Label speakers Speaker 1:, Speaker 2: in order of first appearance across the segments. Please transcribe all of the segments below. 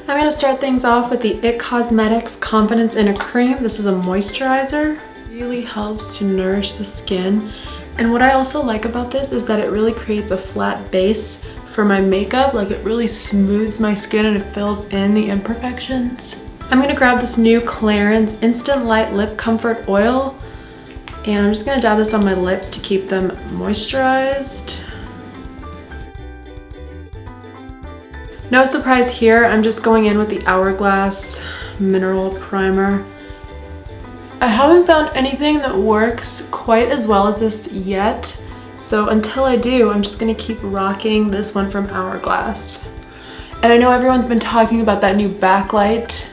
Speaker 1: I'm going to start things off with the IT Cosmetics Confidence in a Cream. This is a moisturizer. It really helps to nourish the skin. And what I also like about this is that it really creates a flat base for my makeup. Like, it really smooths my skin and it fills in the imperfections. I'm going to grab this new Clarins Instant Light Lip Comfort Oil. And I'm just going to dab this on my lips to keep them moisturized. No surprise here, I'm just going in with the Hourglass Mineral Primer. I haven't found anything that works quite as well as this yet, so until I do, I'm just gonna keep rocking this one from Hourglass. And I know everyone's been talking about that new backlight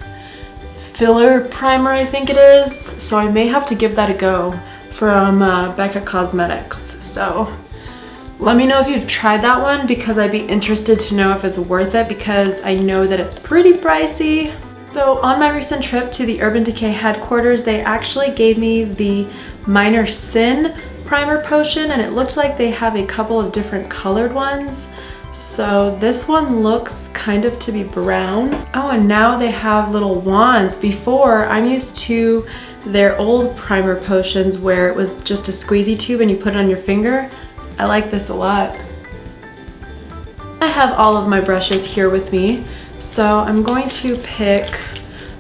Speaker 1: filler primer, I think it is, so I may have to give that a go from Becca Cosmetics. So let me know if you've tried that one, because I'd be interested to know if it's worth it, because I know that it's pretty pricey. So on my recent trip to the Urban Decay headquarters, they actually gave me the Minor Sin primer potion, and it looked like they have a couple of different colored ones. So this one looks kind of to be brown. Oh, and now they have little wands. Before, I'm used to their old primer potions where it was just a squeezy tube and you put it on your finger. I like this a lot. I have all of my brushes here with me, so I'm going to pick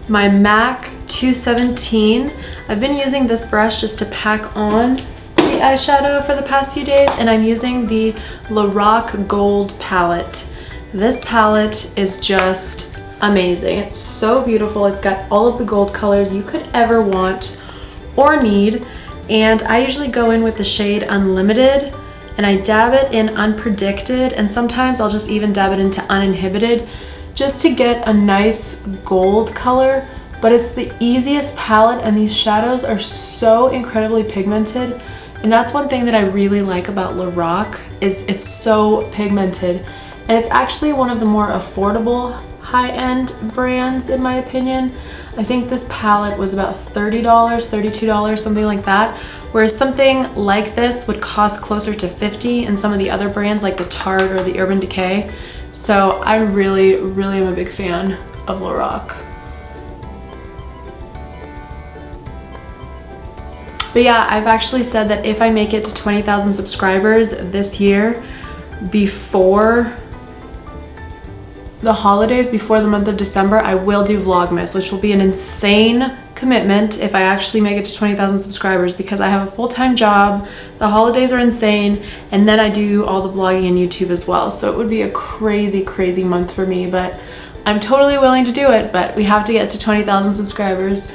Speaker 1: my MAC 217. I've been using this brush just to pack on the eyeshadow for the past few days, and I'm using the Lorac Gold palette. This palette is just amazing. It's so beautiful. It's got all of the gold colors you could ever want or need, and I usually go in with the shade Unlimited, and I dab it in Unpredicted, and sometimes I'll just even dab it into Uninhibited just to get a nice gold color. But it's the easiest palette, and these shadows are so incredibly pigmented, and that's one thing that I really like about Lorac is it's so pigmented, and it's actually one of the more affordable high-end brands in my opinion. I think this palette was about $30, $32, something like that, whereas something like this would cost closer to $50 in some of the other brands like the Tarte or the Urban Decay. So I really am a big fan of Lorac. But yeah, I've actually said that if I make it to 20,000 subscribers this year, before the holidays, before the month of December, I will do Vlogmas, which will be an insane commitment if I actually make it to 20,000 subscribers, because I have a full-time job, the holidays are insane, and then I do all the vlogging and YouTube as well. So it would be a crazy month for me, but I'm totally willing to do it, but we have to get to 20,000 subscribers.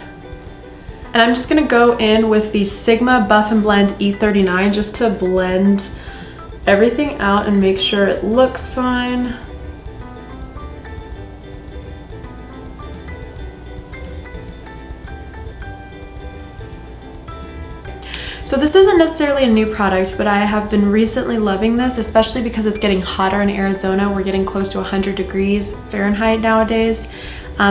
Speaker 1: And I'm just gonna go in with the Sigma Buff and Blend E39 just to blend everything out and make sure it looks fine. So this isn't necessarily a new product, but I have been recently loving this, especially because it's getting hotter in Arizona. We're getting close to 100 degrees Fahrenheit nowadays.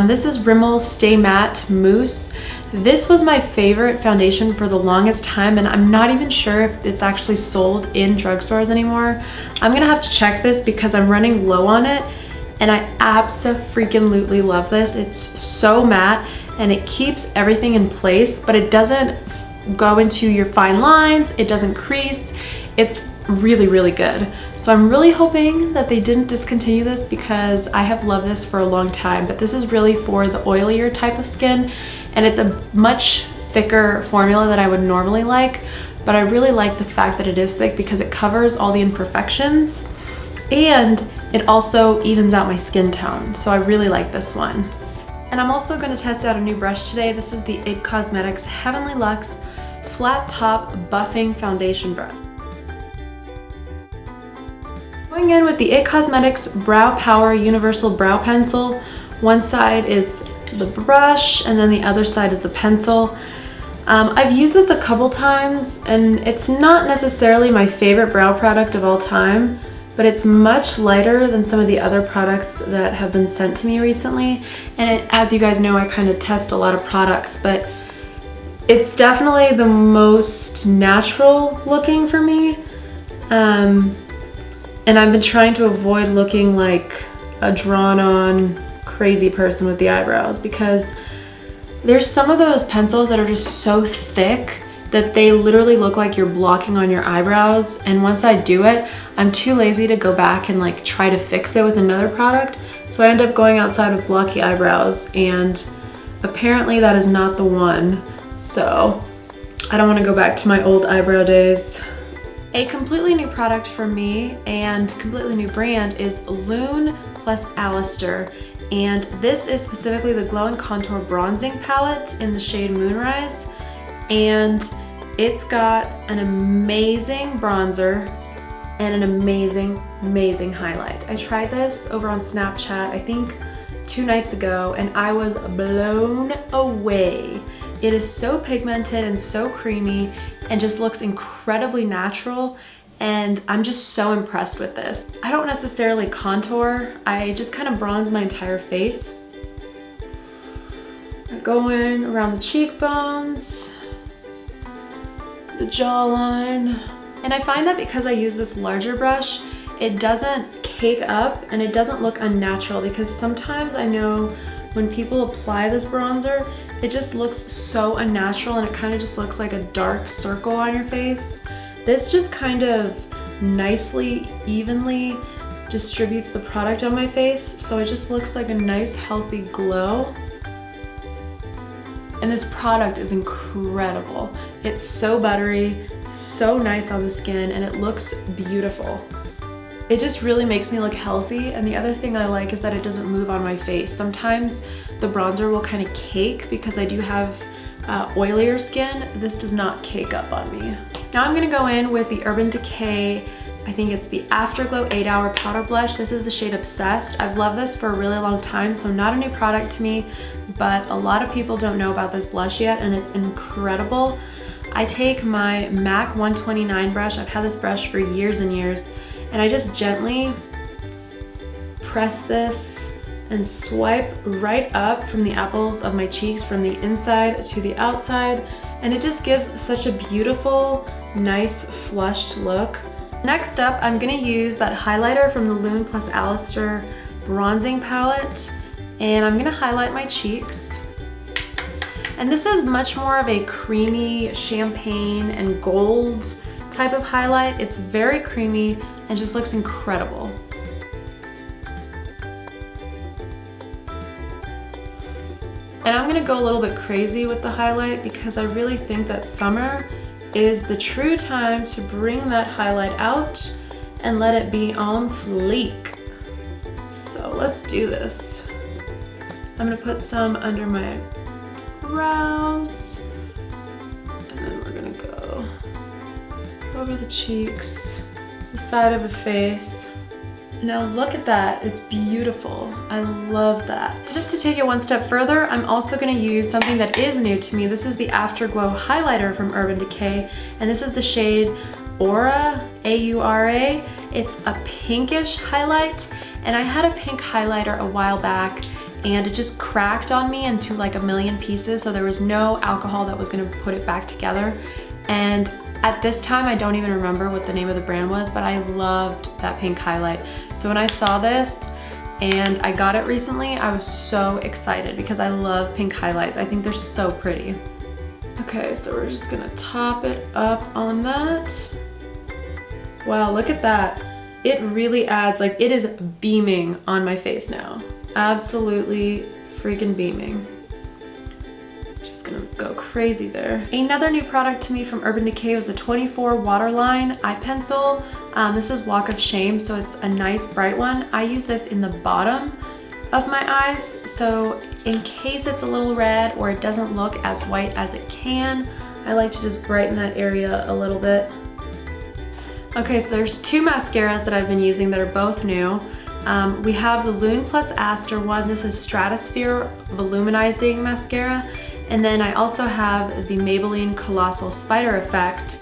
Speaker 1: This is Rimmel Stay Matte Mousse. This was my favorite foundation for the longest time, and I'm not even sure if it's actually sold in drugstores anymore. I'm gonna have to check this because I'm running low on it, and I abso-freaking-lutely love this. It's so matte, and it keeps everything in place, but it doesn't go into your fine lines, it doesn't crease. It's really good. So I'm really hoping that they didn't discontinue this, because I have loved this for a long time. But this is really for the oilier type of skin, and it's a much thicker formula that I would normally like, but I really like the fact that it is thick because it covers all the imperfections and it also evens out my skin tone. So I really like this one. And I'm also going to test out a new brush today. This is the IT Cosmetics Heavenly Luxe Flat Top Buffing Foundation Brush. Going in with the IT Cosmetics Brow Power Universal Brow Pencil. One side is the brush and then the other side is the pencil. I've used this a couple times, and it's not necessarily my favorite brow product of all time, but it's much lighter than some of the other products that have been sent to me recently. And as you guys know, I kind of test a lot of products, but it's definitely the most natural looking for me. And I've been trying to avoid looking like a drawn on crazy person with the eyebrows because there's some of those pencils that are just so thick that they literally look like you're blocking on your eyebrows. And once I do it, I'm too lazy to go back and like try to fix it with another product. So I end up going outside with blocky eyebrows, and apparently that is not the one. So I don't want to go back to my old eyebrow days. A completely new product for me and completely new brand is Lune plus Alistair. And this is specifically the Glow and Contour Bronzing Palette in the shade Moonrise. And it's got an amazing bronzer and an amazing highlight. I tried this over on Snapchat, I think 2 nights ago, and I was blown away. It is so pigmented and so creamy and just looks incredibly natural, and I'm just so impressed with this. I don't necessarily contour, I just kind of bronze my entire face. Going around the cheekbones, the jawline. And I find that because I use this larger brush, it doesn't cake up and it doesn't look unnatural, because sometimes I know when people apply this bronzer, it just looks so unnatural and it kind of just looks like a dark circle on your face. This just kind of nicely, evenly distributes the product on my face, so it just looks like a nice, healthy glow. And this product is incredible. It's so buttery, so nice on the skin, and it looks beautiful. It just really makes me look healthy, and the other thing I like is that it doesn't move on my face. Sometimes the bronzer will kind of cake because I do have oilier skin. This does not cake up on me. Now I'm gonna go in with the Urban Decay, I think it's the Afterglow 8-Hour Powder Blush. This is the shade Obsessed. I've loved this for a really long time, so not a new product to me, but a lot of people don't know about this blush yet, and it's incredible. I take my MAC 129 brush, I've had this brush for years and years, and I just gently press this and swipe right up from the apples of my cheeks, from the inside to the outside, and it just gives such a beautiful, nice, flushed look. Next up, I'm gonna use that highlighter from the Lune plus Alistair bronzing palette, and I'm gonna highlight my cheeks. And this is much more of a creamy champagne and gold type of highlight. It's very creamy and just looks incredible. And I'm gonna go a little bit crazy with the highlight because I really think that summer is the true time to bring that highlight out and let it be on fleek. So let's do this. I'm gonna put some under my brows, and then we're gonna go over the cheeks, the side of the face. Now look at that, it's beautiful. I love that. Just to take it one step further, I'm also gonna use something that is new to me. This is the Afterglow highlighter from Urban Decay, and this is the shade Aura, A-U-R-A. It's a pinkish highlight, and I had a pink highlighter a while back, and it just cracked on me into like a million pieces, so there was no alcohol that was gonna put it back together. And at this time, I don't even remember what the name of the brand was, but I loved that pink highlight. So when I saw this and I got it recently, I was so excited because I love pink highlights. I think they're so pretty. Okay, so we're just gonna top it up on that. Wow, look at that. It really adds, like, it is beaming on my face now. Absolutely freaking beaming. Gonna go crazy there. Another new product to me from Urban Decay was the 24 Waterline Eye Pencil. This is Walk of Shame, so it's a nice bright one. I use this in the bottom of my eyes, so in case it's a little red or it doesn't look as white as it can, I like to just brighten that area a little bit. Okay, so there's 2 mascaras that I've been using that are both new. We have the Lune plus Aster one. This is Stratosphere Voluminizing Mascara. And then I also have the Maybelline Colossal Spider Effect.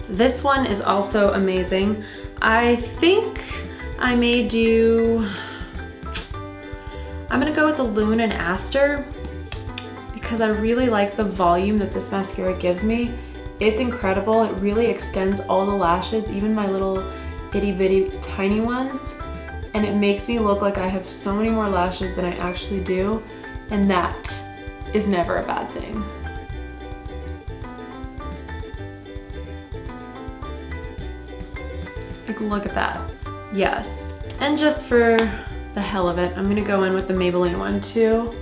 Speaker 1: This one is also amazing. I think I may do, I'm gonna go with the Lune and Aster because I really like the volume that this mascara gives me. It's incredible. It really extends all the lashes, even my little itty bitty tiny ones. and it makes me look like I have so many more lashes than I actually do, and that is never a bad thing. Like, look at that. Yes. And just for the hell of it, I'm gonna go in with the Maybelline one too.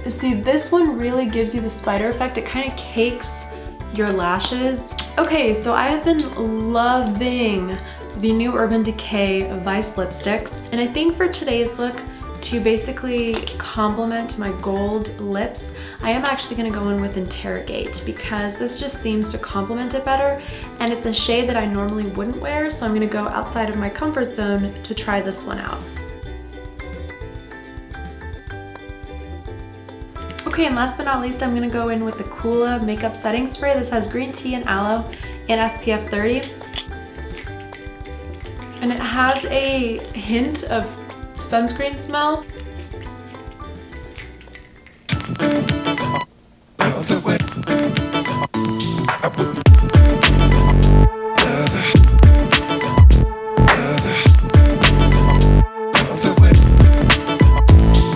Speaker 1: See, this one really gives you the spider effect. It kind of cakes your lashes. Okay, so I have been loving the new Urban Decay Vice lipsticks, and I think for today's look, to basically complement my gold lips, I am actually gonna go in with Interrogate because this just seems to complement it better, and it's a shade that I normally wouldn't wear, so I'm gonna go outside of my comfort zone to try this one out. Okay, and last but not least, I'm gonna go in with the Coola Makeup Setting Spray. This has green tea and aloe and SPF 30. And it has a hint of sunscreen smell.